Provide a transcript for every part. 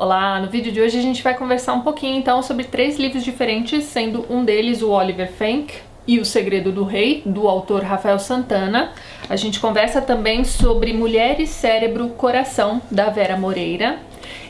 Olá, no vídeo de hoje a gente vai conversar um pouquinho então sobre 3 livros diferentes, sendo um deles o Oliver Fink e O Segredo do Rei, do autor Rafael Santana. A gente conversa também sobre Mulheres, Cérebro, Coração, da Vera Moreira.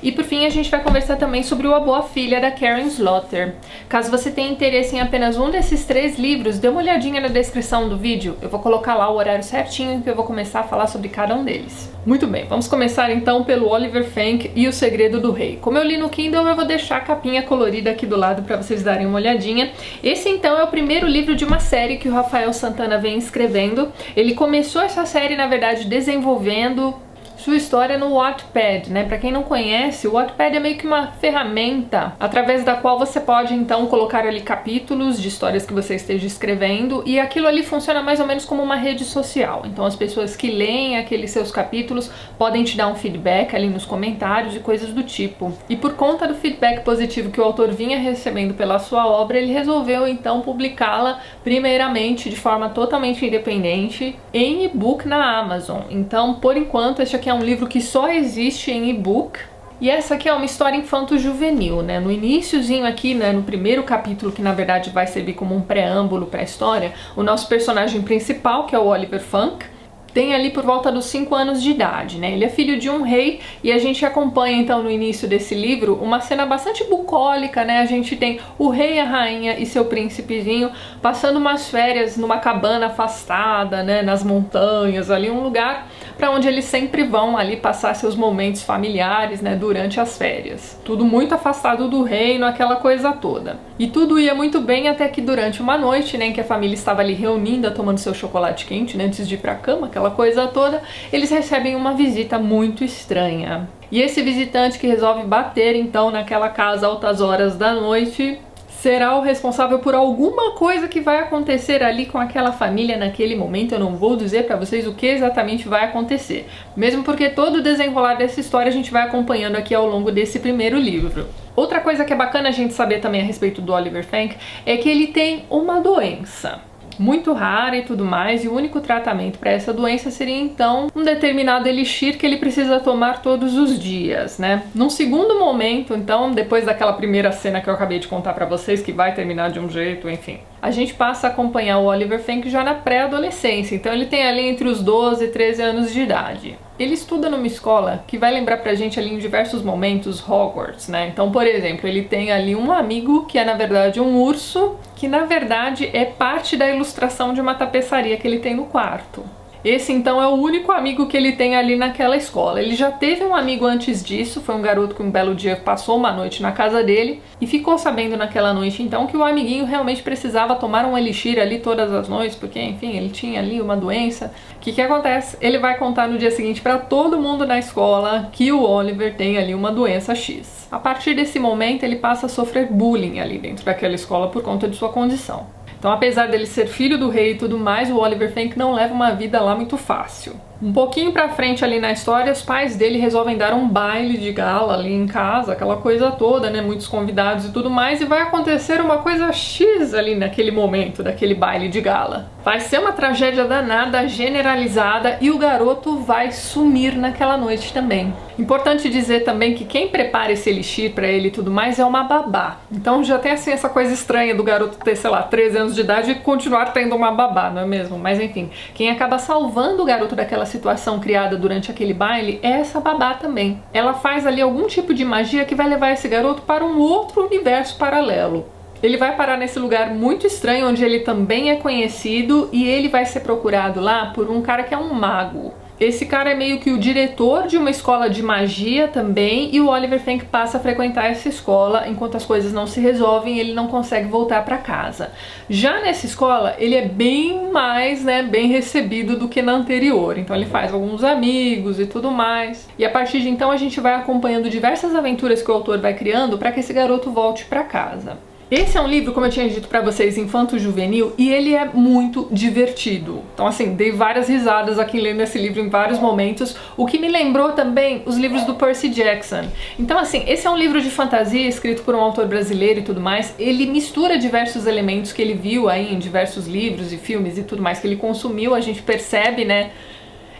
E por fim a gente vai conversar também sobre O A Boa Filha, da Karen Slaughter. Caso você tenha interesse em apenas um desses 3 livros, dê uma olhadinha na descrição do vídeo. Eu vou colocar lá o horário certinho que eu vou começar a falar sobre cada um deles. Muito bem, vamos começar então pelo Oliver Fink e O Segredo do Rei. Como eu li no Kindle, eu vou deixar a capinha colorida aqui do lado para vocês darem uma olhadinha. Esse então é o primeiro livro de uma série que o Rafael Santana vem escrevendo. Ele começou essa série, na verdade, desenvolvendo sua história no Wattpad, né? Pra quem não conhece, o Wattpad é meio que uma ferramenta através da qual você pode então colocar ali capítulos de histórias que você esteja escrevendo, e aquilo ali funciona mais ou menos como uma rede social. Então as pessoas que leem aqueles seus capítulos podem te dar um feedback ali nos comentários e coisas do tipo. E por conta do feedback positivo que o autor vinha recebendo pela sua obra, ele resolveu então publicá-la primeiramente de forma totalmente independente em e-book na Amazon. Então, por enquanto, este aqui é um livro que só existe em e-book. E essa aqui é uma história infanto-juvenil, né? No iniciozinho aqui, né, no primeiro capítulo, que na verdade vai servir como um preâmbulo para a história, o nosso personagem principal, que é o Oliver Fink, tem ali por volta dos 5 anos de idade, né? Ele é filho de um rei e a gente acompanha então no início desse livro uma cena bastante bucólica, né? A gente tem o rei, a rainha e seu príncipezinho passando umas férias numa cabana afastada, né? Nas montanhas, ali um lugar para onde eles sempre vão ali passar seus momentos familiares, né? Durante as férias. Tudo muito afastado do reino, aquela coisa toda. E tudo ia muito bem até que durante uma noite, né? Em que a família estava ali reunida, tomando seu chocolate quente, né? Antes de ir pra cama, aquela coisa toda, eles recebem uma visita muito estranha. E esse visitante que resolve bater então naquela casa altas horas da noite será o responsável por alguma coisa que vai acontecer ali com aquela família naquele momento. Eu não vou dizer pra vocês o que exatamente vai acontecer, mesmo porque todo o desenrolar dessa história a gente vai acompanhando aqui ao longo desse primeiro livro. Outra coisa que é bacana a gente saber também a respeito do Oliver Fink é que ele tem uma doença muito rara e tudo mais, e o único tratamento para essa doença seria então um determinado elixir que ele precisa tomar todos os dias, né? Num segundo momento, então, depois daquela primeira cena que eu acabei de contar para vocês, que vai terminar de um jeito, enfim, a gente passa a acompanhar o Oliver Fink já na pré-adolescência, então ele tem ali entre os 12 e 13 anos de idade. Ele estuda numa escola que vai lembrar pra gente ali em diversos momentos Hogwarts, né? Então, por exemplo, ele tem ali um amigo que é na verdade um urso, que na verdade é parte da ilustração de uma tapeçaria que ele tem no quarto. Esse então é o único amigo que ele tem ali naquela escola. Ele já teve um amigo antes disso, foi um garoto que um belo dia passou uma noite na casa dele e ficou sabendo naquela noite então que o amiguinho realmente precisava tomar um elixir ali todas as noites, porque enfim, ele tinha ali uma doença. O que acontece? Ele vai contar no dia seguinte para todo mundo na escola que o Oliver tem ali uma doença X. A partir desse momento ele passa a sofrer bullying ali dentro daquela escola por conta de sua condição. Então, apesar dele ser filho do rei e tudo mais, o Oliver Fink não leva uma vida lá muito fácil. Um pouquinho pra frente ali na história, os pais dele resolvem dar um baile de gala ali em casa, aquela coisa toda, né, muitos convidados e tudo mais, e vai acontecer uma coisa X ali naquele momento, daquele baile de gala. Vai ser uma tragédia danada, generalizada, e o garoto vai sumir naquela noite também. Importante dizer também que quem prepara esse elixir pra ele e tudo mais é uma babá. Então já tem assim essa coisa estranha do garoto ter, sei lá, 13 anos de idade e continuar tendo uma babá, não é mesmo? Mas enfim, quem acaba salvando o garoto daquela situação criada durante aquele baile é essa babá também. Ela faz ali algum tipo de magia que vai levar esse garoto para um outro universo paralelo. Ele vai parar nesse lugar muito estranho, onde ele também é conhecido, e ele vai ser procurado lá por um cara que é um mago. Esse cara é meio que o diretor de uma escola de magia também, e o Oliver Fink passa a frequentar essa escola. Enquanto as coisas não se resolvem, ele não consegue voltar para casa. Já nessa escola, ele é bem mais, né, bem recebido do que na anterior. Então ele faz alguns amigos e tudo mais. E a partir de então a gente vai acompanhando diversas aventuras que o autor vai criando para que esse garoto volte para casa. Esse é um livro, como eu tinha dito pra vocês, infanto-juvenil, e ele é muito divertido. Então assim, dei várias risadas aqui lendo esse livro em vários momentos, o que me lembrou também os livros do Percy Jackson. Então assim, esse é um livro de fantasia escrito por um autor brasileiro e tudo mais. Ele mistura diversos elementos que ele viu aí em diversos livros e filmes e tudo mais que ele consumiu, a gente percebe, né,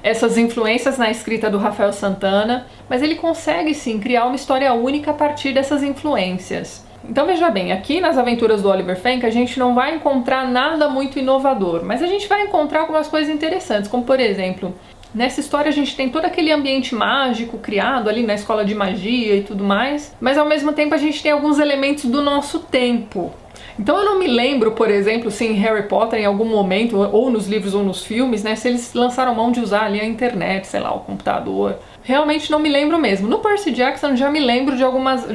essas influências na escrita do Rafael Santana, mas ele consegue sim criar uma história única a partir dessas influências. Então veja bem, aqui nas aventuras do Oliver Frank a gente não vai encontrar nada muito inovador, mas a gente vai encontrar algumas coisas interessantes, como por exemplo, nessa história a gente tem todo aquele ambiente mágico criado ali na escola de magia e tudo mais, mas ao mesmo tempo a gente tem alguns elementos do nosso tempo. Então eu não me lembro, por exemplo, se em Harry Potter em algum momento, ou nos livros ou nos filmes, né, se eles lançaram mão de usar ali a internet, sei lá, o computador. Realmente não me lembro mesmo. No Percy Jackson já me lembro de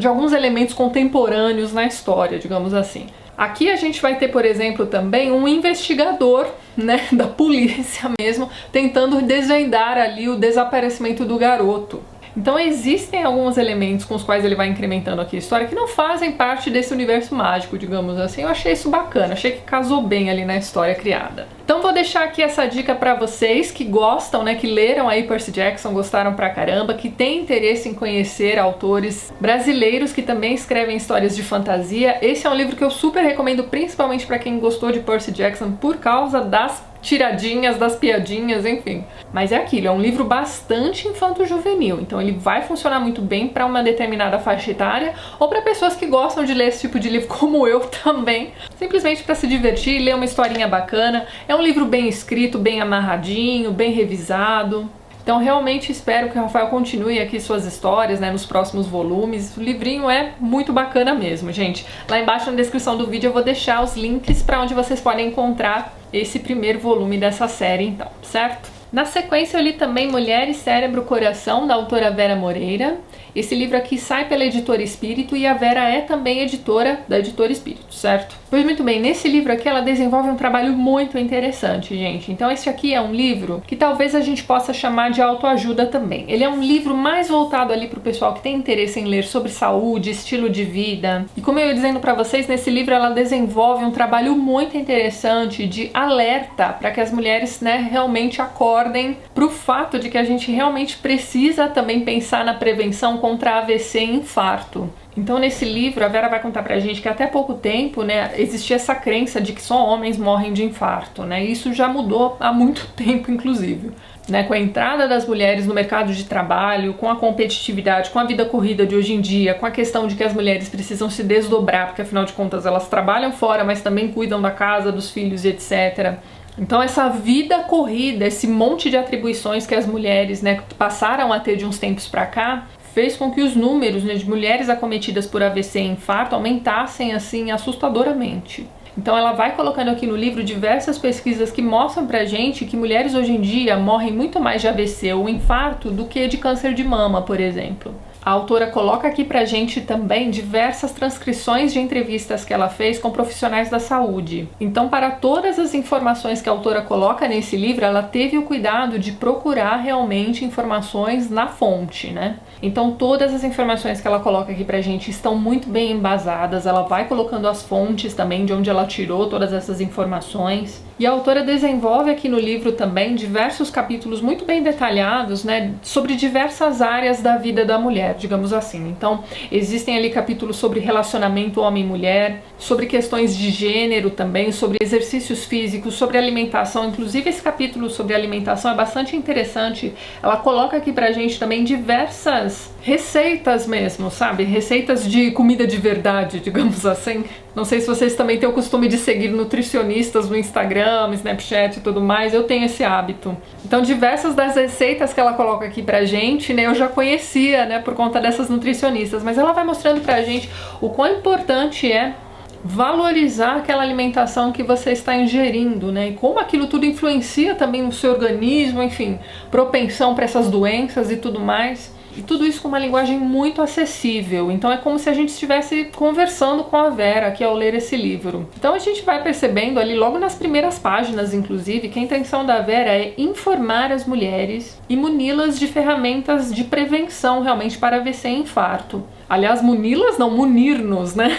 alguns elementos contemporâneos na história, digamos assim. Aqui a gente vai ter, por exemplo, também um investigador, né, da polícia mesmo, tentando desvendar ali o desaparecimento do garoto. Então existem alguns elementos com os quais ele vai incrementando aqui a história que não fazem parte desse universo mágico, digamos assim. Eu achei isso bacana, achei que casou bem ali na história criada. Então vou deixar aqui essa dica pra vocês que gostam, né, que leram aí Percy Jackson, gostaram pra caramba, que têm interesse em conhecer autores brasileiros que também escrevem histórias de fantasia. Esse é um livro que eu super recomendo, principalmente pra quem gostou de Percy Jackson por causa das tiradinhas, das piadinhas, enfim. Mas é aquilo, é um livro bastante infanto-juvenil, então ele vai funcionar muito bem para uma determinada faixa etária ou para pessoas que gostam de ler esse tipo de livro, como eu também, simplesmente para se divertir, ler uma historinha bacana. É um livro bem escrito, bem amarradinho, bem revisado. Então realmente espero que o Rafael continue aqui suas histórias, né, nos próximos volumes. O livrinho é muito bacana mesmo, gente. Lá embaixo na descrição do vídeo eu vou deixar os links para onde vocês podem encontrar esse primeiro volume dessa série, então, certo? Na sequência eu li também Mulher, Cérebro, Coração, da autora Vera Moreira. Esse livro aqui sai pela Editora Espírito e a Vera é também editora da Editora Espírito, certo? Pois muito bem, nesse livro aqui ela desenvolve um trabalho muito interessante, gente. Então esse aqui é um livro que talvez a gente possa chamar de autoajuda também. Ele é um livro mais voltado ali pro pessoal que tem interesse em ler sobre saúde, estilo de vida. E como eu ia dizendo pra vocês, nesse livro ela desenvolve um trabalho muito interessante de alerta para que as mulheres, né, realmente acordem pro fato de que a gente realmente precisa também pensar na prevenção contra AVC e infarto. Então nesse livro a Vera vai contar pra gente que até pouco tempo, né, existia essa crença de que só homens morrem de infarto, né? E isso já mudou há muito tempo, inclusive. Né, com a entrada das mulheres no mercado de trabalho, com a competitividade, com a vida corrida de hoje em dia, com a questão de que as mulheres precisam se desdobrar, porque afinal de contas elas trabalham fora, mas também cuidam da casa, dos filhos e etc. Então essa vida corrida, esse monte de atribuições que as mulheres, né, passaram a ter de uns tempos pra cá, fez com que os números, né, de mulheres acometidas por AVC e infarto aumentassem assim assustadoramente. Então ela vai colocando aqui no livro diversas pesquisas que mostram pra gente que mulheres hoje em dia morrem muito mais de AVC ou infarto do que de câncer de mama, por exemplo. A autora coloca aqui pra gente também diversas transcrições de entrevistas que ela fez com profissionais da saúde. Então, para todas as informações que a autora coloca nesse livro, ela teve o cuidado de procurar realmente informações na fonte, né? Então, todas as informações que ela coloca aqui pra gente estão muito bem embasadas, ela vai colocando as fontes também de onde ela tirou todas essas informações. E a autora desenvolve aqui no livro também diversos capítulos muito bem detalhados, né, sobre diversas áreas da vida da mulher, digamos assim. Então, existem ali capítulos sobre relacionamento homem-mulher, sobre questões de gênero também, sobre exercícios físicos, sobre alimentação. Inclusive, esse capítulo sobre alimentação é bastante interessante. Ela coloca aqui pra gente também diversas receitas mesmo, sabe? Receitas de comida de verdade, digamos assim. Não sei se vocês também têm o costume de seguir nutricionistas no Instagram, Snapchat e tudo mais, eu tenho esse hábito. Então diversas das receitas que ela coloca aqui pra gente, né, eu já conhecia, né, por conta dessas nutricionistas, mas ela vai mostrando pra gente o quão importante é valorizar aquela alimentação que você está ingerindo, né, e como aquilo tudo influencia também no seu organismo, enfim, propensão para essas doenças e tudo mais. E tudo isso com uma linguagem muito acessível. Então é como se a gente estivesse conversando com a Vera aqui ao ler esse livro. Então a gente vai percebendo ali logo nas primeiras páginas, inclusive, que a intenção da Vera é informar as mulheres e muni-las de ferramentas de prevenção realmente para AVC e infarto. Aliás, muni-las não, munir-nos, né?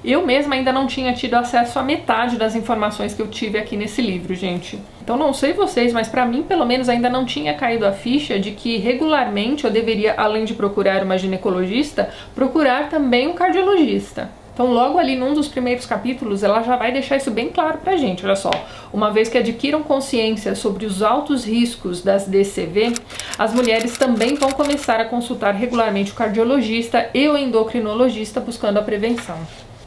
Eu mesma ainda não tinha tido acesso à metade das informações que eu tive aqui nesse livro, gente. Então não sei vocês, mas pra mim pelo menos ainda não tinha caído a ficha de que regularmente eu deveria, além de procurar uma ginecologista, procurar também um cardiologista. Então logo ali num dos primeiros capítulos ela já vai deixar isso bem claro pra gente, olha só. Uma vez que adquiram consciência sobre os altos riscos das DCV, as mulheres também vão começar a consultar regularmente o cardiologista e o endocrinologista buscando a prevenção.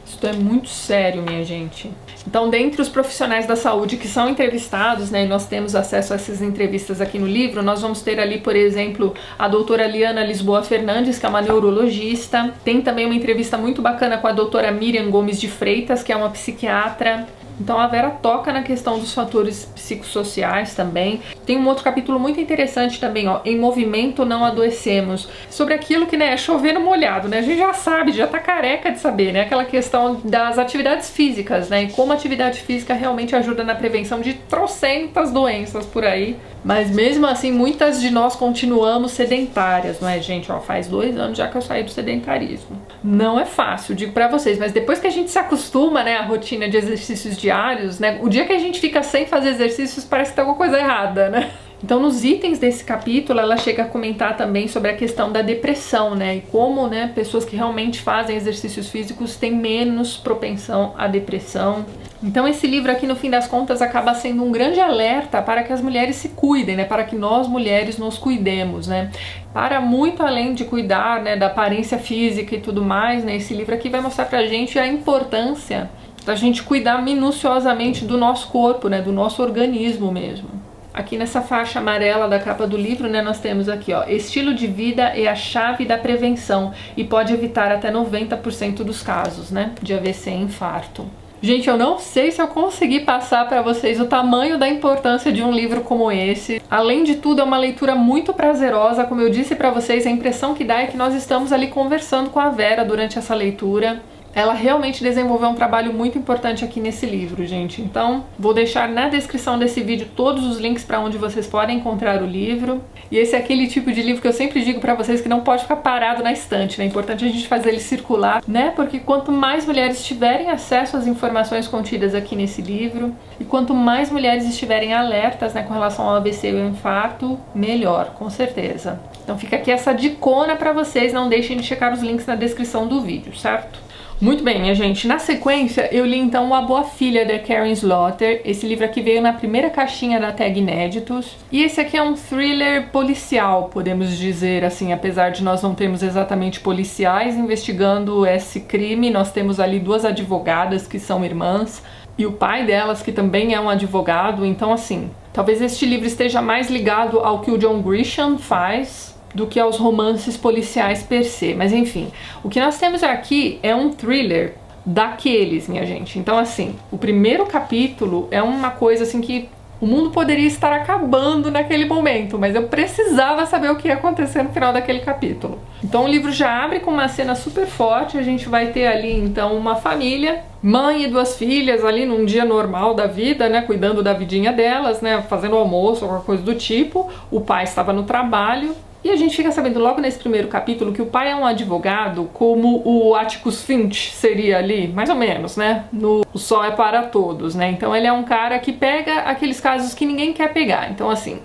Isso é muito sério, minha gente. Então, dentre os profissionais da saúde que são entrevistados, né, e nós temos acesso a essas entrevistas aqui no livro, nós vamos ter ali, por exemplo, a doutora Liana Lisboa Fernandes, que é uma neurologista. Tem também uma entrevista muito bacana com a doutora Miriam Gomes de Freitas, que é uma psiquiatra. Então a Vera toca na questão dos fatores psicossociais também. Tem um outro capítulo muito interessante também, ó, Em Movimento Não Adoecemos, sobre aquilo que, né, é chover no molhado, né? A gente já sabe, já tá careca de saber, né? Aquela questão das atividades físicas, né? E como a atividade física realmente ajuda na prevenção de trocentas doenças por aí. Mas mesmo assim, muitas de nós continuamos sedentárias, não é, gente? Ó, faz 2 anos já que eu saí do sedentarismo. Não é fácil, digo pra vocês, mas depois que a gente se acostuma, né, à rotina de exercícios diários, né, o dia que a gente fica sem fazer exercícios parece que tem alguma coisa errada, né? Então, nos itens desse capítulo, ela chega a comentar também sobre a questão da depressão, né? E como, né, pessoas que realmente fazem exercícios físicos têm menos propensão à depressão. Então, esse livro aqui, no fim das contas, acaba sendo um grande alerta para que as mulheres se cuidem, né? Para que nós, mulheres, nos cuidemos, né? Para muito além de cuidar, né, da aparência física e tudo mais, né? Esse livro aqui vai mostrar pra gente a importância da gente cuidar minuciosamente do nosso corpo, né? Do nosso organismo mesmo. Aqui nessa faixa amarela da capa do livro, né, nós temos aqui, ó, estilo de vida é a chave da prevenção e pode evitar até 90% dos casos, né, de AVC e infarto. Gente, eu não sei se eu consegui passar para vocês o tamanho da importância de um livro como esse. Além de tudo, é uma leitura muito prazerosa. Como eu disse para vocês, a impressão que dá é que nós estamos ali conversando com a Vera durante essa leitura. Ela realmente desenvolveu um trabalho muito importante aqui nesse livro, gente. Então, vou deixar na descrição desse vídeo todos os links para onde vocês podem encontrar o livro. E esse é aquele tipo de livro que eu sempre digo para vocês que não pode ficar parado na estante, né? É importante a gente fazer ele circular, né? Porque quanto mais mulheres tiverem acesso às informações contidas aqui nesse livro, e quanto mais mulheres estiverem alertas, né, com relação ao AVC e ao infarto, melhor, com certeza. Então fica aqui essa dicona para vocês, não deixem de checar os links na descrição do vídeo, certo? Muito bem, minha gente, na sequência eu li então A Boa Filha, da Karen Slaughter. Esse livro aqui veio na primeira caixinha da tag Inéditos. E esse aqui é um thriller policial, podemos dizer assim, apesar de nós não termos exatamente policiais investigando esse crime. Nós temos ali 2 advogadas que são irmãs e o pai delas que também é um advogado. Então assim, talvez este livro esteja mais ligado ao que o John Grisham faz do que aos romances policiais per se, mas enfim, o que nós temos aqui é um thriller daqueles, minha gente. Então assim, o primeiro capítulo é uma coisa assim que o mundo poderia estar acabando naquele momento, mas eu precisava saber o que ia acontecer no final daquele capítulo. Então o livro já abre com uma cena super forte. A gente vai ter ali então uma família, mãe e 2 filhas ali num dia normal da vida, né, cuidando da vidinha delas, né, fazendo almoço, alguma coisa do tipo. O pai estava no trabalho. E a gente fica sabendo logo nesse primeiro capítulo que o pai é um advogado, como o Atticus Finch seria ali, mais ou menos, né? No O Sol é para Todos, né? Então ele é um cara que pega aqueles casos que ninguém quer pegar. Então assim,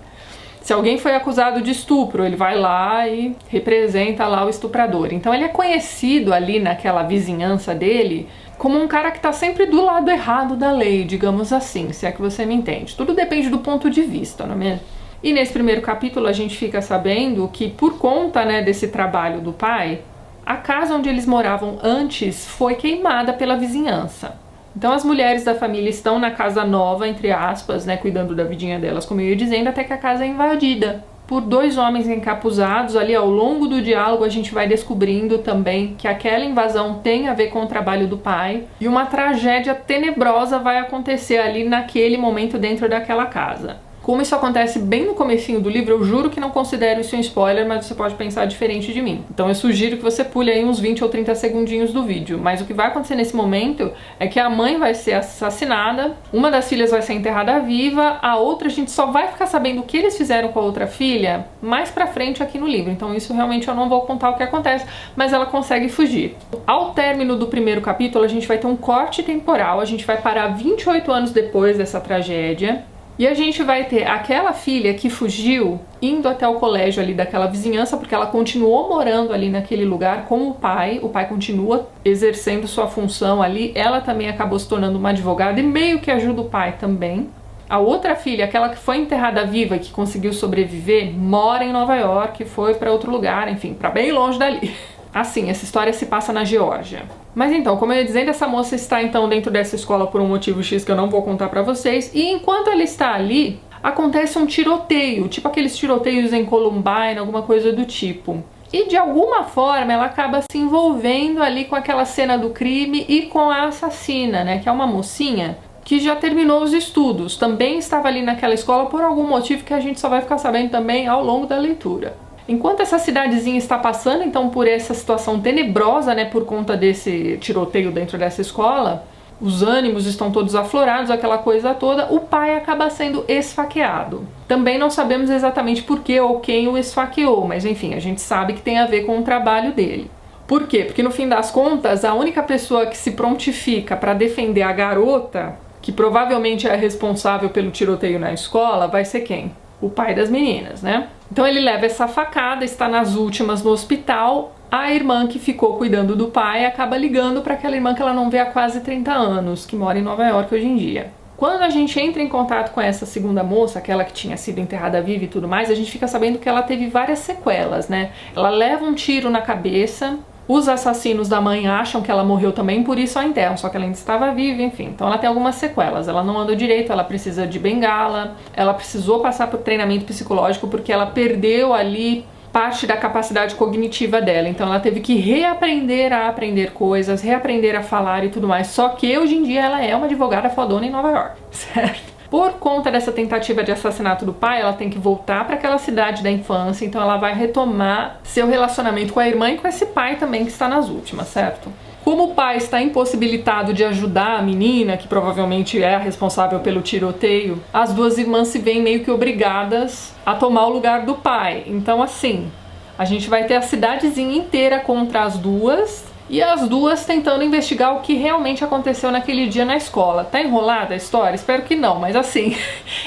se alguém foi acusado de estupro, ele vai lá e representa lá o estuprador. Então ele é conhecido ali naquela vizinhança dele como um cara que tá sempre do lado errado da lei, digamos assim, se é que você me entende. Tudo depende do ponto de vista, não é mesmo? E nesse primeiro capítulo a gente fica sabendo que por conta, né, desse trabalho do pai, a casa onde eles moravam antes foi queimada pela vizinhança. Então as mulheres da família estão na casa nova, entre aspas, né, cuidando da vidinha delas, como eu ia dizendo, até que a casa é invadida por 2 homens encapuzados. Ali ao longo do diálogo a gente vai descobrindo também que aquela invasão tem a ver com o trabalho do pai e uma tragédia tenebrosa vai acontecer ali naquele momento dentro daquela casa. Como isso acontece bem no comecinho do livro, eu juro que não considero isso um spoiler, mas você pode pensar diferente de mim. Então eu sugiro que você pule aí uns 20 ou 30 segundinhos do vídeo. Mas o que vai acontecer nesse momento é que a mãe vai ser assassinada, uma das filhas vai ser enterrada viva, a outra a gente só vai ficar sabendo o que eles fizeram com a outra filha mais pra frente aqui no livro. Então isso realmente eu não vou contar o que acontece, mas ela consegue fugir. Ao término do primeiro capítulo, a gente vai ter um corte temporal, a gente vai parar 28 anos depois dessa tragédia. E a gente vai ter aquela filha que fugiu indo até o colégio ali daquela vizinhança, porque ela continuou morando ali naquele lugar com o pai continua exercendo sua função ali, ela também acabou se tornando uma advogada e meio que ajuda o pai também. A outra filha, aquela que foi enterrada viva e que conseguiu sobreviver, mora em Nova York, foi para outro lugar, enfim, para bem longe dali. Assim, essa história se passa na Geórgia. Mas então, como eu ia dizendo, essa moça está então dentro dessa escola por um motivo X que eu não vou contar pra vocês, e enquanto ela está ali, acontece um tiroteio, tipo aqueles tiroteios em Columbine, alguma coisa do tipo. E de alguma forma ela acaba se envolvendo ali com aquela cena do crime e com a assassina, né, que é uma mocinha que já terminou os estudos, também estava ali naquela escola por algum motivo que a gente só vai ficar sabendo também ao longo da leitura. Enquanto essa cidadezinha está passando então por essa situação tenebrosa, né, por conta desse tiroteio dentro dessa escola, os ânimos estão todos aflorados, aquela coisa toda, o pai acaba sendo esfaqueado. Também não sabemos exatamente por que ou quem o esfaqueou, mas enfim, a gente sabe que tem a ver com o trabalho dele. Por quê? Porque no fim das contas, a única pessoa que se prontifica para defender a garota, que provavelmente é responsável pelo tiroteio na escola, vai ser quem? O pai das meninas, né? Então ele leva essa facada, está nas últimas no hospital. A irmã que ficou cuidando do pai acaba ligando para aquela irmã que ela não vê há quase 30 anos, que mora em Nova York hoje em dia. Quando a gente entra em contato com essa segunda moça, aquela que tinha sido enterrada viva e tudo mais, a gente fica sabendo que ela teve várias sequelas, né? Ela leva um tiro na cabeça. Os assassinos da mãe acham que ela morreu também, por isso a enterram, só que ela ainda estava viva, enfim. Então ela tem algumas sequelas, ela não anda direito, ela precisa de bengala, ela precisou passar por treinamento psicológico porque ela perdeu ali parte da capacidade cognitiva dela. Então ela teve que reaprender a aprender coisas, reaprender a falar e tudo mais. Só que hoje em dia ela é uma advogada fodona em Nova York, certo? Por conta dessa tentativa de assassinato do pai, ela tem que voltar para aquela cidade da infância, então ela vai retomar seu relacionamento com a irmã e com esse pai também que está nas últimas, certo? Como o pai está impossibilitado de ajudar a menina, que provavelmente é a responsável pelo tiroteio, as duas irmãs se veem meio que obrigadas a tomar o lugar do pai. Então assim, a gente vai ter a cidadezinha inteira contra as duas, e as duas tentando investigar o que realmente aconteceu naquele dia na escola. Tá enrolada a história? Espero que não, mas assim,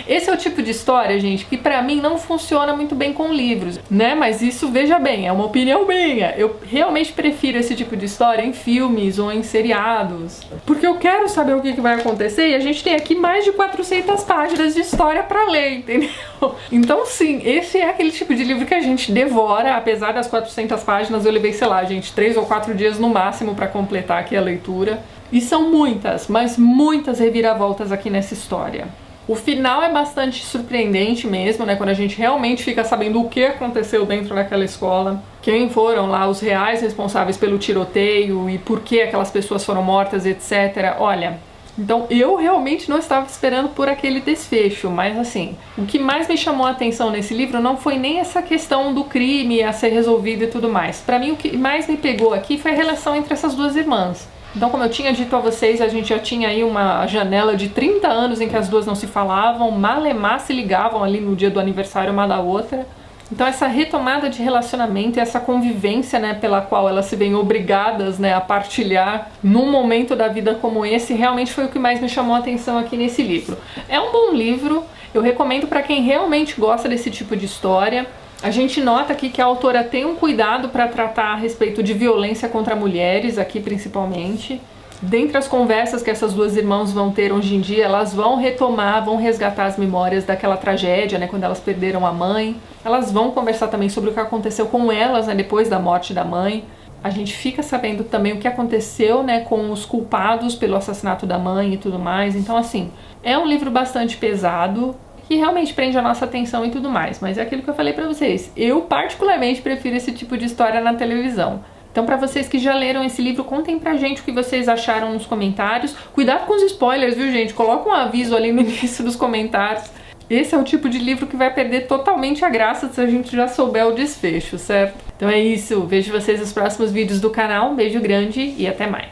esse é o tipo de história, gente, que pra mim não funciona muito bem com livros, né? Mas isso, veja bem, é uma opinião minha. Eu realmente prefiro esse tipo de história em filmes ou em seriados, porque eu quero saber o que vai acontecer e a gente tem aqui mais de 400 páginas de história pra ler, entendeu? Então sim, esse é aquele tipo de livro que a gente devora. Apesar das 400 páginas, eu levei, sei lá, gente, 3 ou 4 dias no máximo para completar aqui a leitura. E são muitas, mas muitas reviravoltas aqui nessa história. O final é bastante surpreendente mesmo, né? Quando a gente realmente fica sabendo o que aconteceu dentro daquela escola, quem foram lá os reais responsáveis pelo tiroteio e por que aquelas pessoas foram mortas, etc. Olha, então eu realmente não estava esperando por aquele desfecho, mas assim, o que mais me chamou a atenção nesse livro não foi nem essa questão do crime a ser resolvido e tudo mais. Para mim o que mais me pegou aqui foi a relação entre essas duas irmãs. Então, como eu tinha dito a vocês, a gente já tinha aí uma janela de 30 anos em que as duas não se falavam, malemar se ligavam ali no dia do aniversário uma da outra. Então essa retomada de relacionamento e essa convivência, né, pela qual elas se veem obrigadas, né, a partilhar num momento da vida como esse, realmente foi o que mais me chamou a atenção aqui nesse livro. É um bom livro, eu recomendo para quem realmente gosta desse tipo de história. A gente nota aqui que a autora tem um cuidado para tratar a respeito de violência contra mulheres, aqui principalmente. Dentre as conversas que essas duas irmãs vão ter hoje em dia, elas vão retomar, vão resgatar as memórias daquela tragédia, né, quando elas perderam a mãe. Elas vão conversar também sobre o que aconteceu com elas, né, depois da morte da mãe. A gente fica sabendo também o que aconteceu, né, com os culpados pelo assassinato da mãe e tudo mais. Então, assim, é um livro bastante pesado, que realmente prende a nossa atenção e tudo mais. Mas é aquilo que eu falei pra vocês. Eu, particularmente, prefiro esse tipo de história na televisão. Então, para vocês que já leram esse livro, contem pra gente o que vocês acharam nos comentários. Cuidado com os spoilers, viu, gente? Coloca um aviso ali no início dos comentários. Esse é o tipo de livro que vai perder totalmente a graça se a gente já souber o desfecho, certo? Então é isso. Vejo vocês nos próximos vídeos do canal. Um beijo grande e até mais.